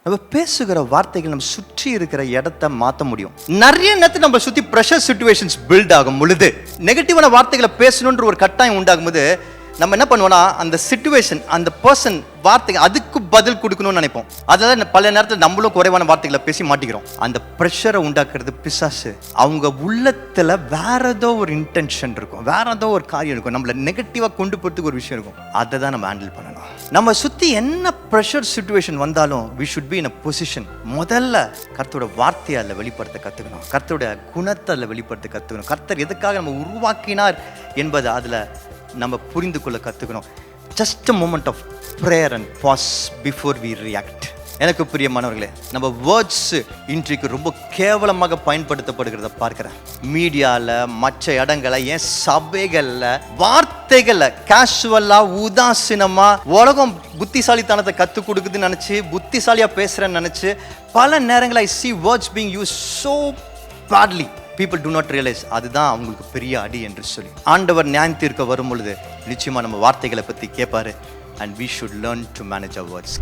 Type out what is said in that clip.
நம்ம பேசுகிற வார்த்தைகள் நம்ம சுற்றி இருக்கிற இடத்த மாற்ற முடியும். நிறைய நேரத்தில் நம்ம சுற்றி ப்ரெஷர் சிச்சுவேஷன்ஸ் பில்ட் ஆகும் பொழுது, நெகட்டிவான வார்த்தைகளை பேசணுன்ற ஒரு கட்டாயம் உண்டாகும் போது நம்ம என்ன பண்ணுவோம்னா, அந்த சிச்சுவேஷன், அந்த பர்சன் வார்த்தைகள் அதுக்கு பதில் கொடுக்கணும்னு நினைப்போம். அதனால பல நேரத்தில் நம்மளும் குறைவான வார்த்தைகளை பேசி மாட்டிக்கிறோம். அந்த ப்ரெஷரை உண்டாக்குறது பிசாசு. அவங்க உள்ளத்துல வேற ஏதோ ஒரு இன்டென்ஷன் இருக்கும், வேற ஏதோ ஒரு காரியம் இருக்கும், நம்மள நெகட்டிவா கொண்டு போறதுக்கு ஒரு விஷயம் இருக்கும். அதை தான் நம்ம ஹேண்டில் பண்ணணும். நம்ம சுத்தி என்ன ப்ரெஷர் சிச்சுவேஷன் வந்தாலும் we should be in a position. முதல்ல கர்த்தரோட வார்த்தையை அதில் வெளிப்படுத்த கற்றுக்கணும், கர்த்தரோட குணத்தை அதில் வெளிப்படுத்த கற்றுக்கணும், கர்த்தர் எதுக்காக நம்ம உருவாக்கினார் என்பதை அதில் நம்ம புரிந்து கொள்ள கற்றுக்கணும். Just a moment of prayer and pause before we react. எனக்கு பிரியமானவர்களே, நம்ம வேர்ட்ஸ் இன்றைக்கு ரொம்ப கேவலமாக பயன்படுத்தப்படுகிறத பார்க்கிறேன். மீடியாவில், மற்ற இடங்களை, ஏன் சபைகளில் வார்த்தைகளை கேஷுவலாக உதாசீனமாக உலகம் புத்திசாலித்தனத்தை கற்றுக் கொடுக்குதுன்னு நினச்சி, புத்திசாலியாக பேசுகிறேன்னு நினச்சி பல நேரங்களில் I see words being used so badly. People do not realize அதுதான் அவங்களுக்கு பெரிய அடி என்று சொல்லி. ஆண்டவர் நியாயம் தீர்க்க வரும் பொழுது நிச்சயமாக நம்ம வார்த்தைகளை பற்றி கேட்பாரு. And we should learn to manage our words.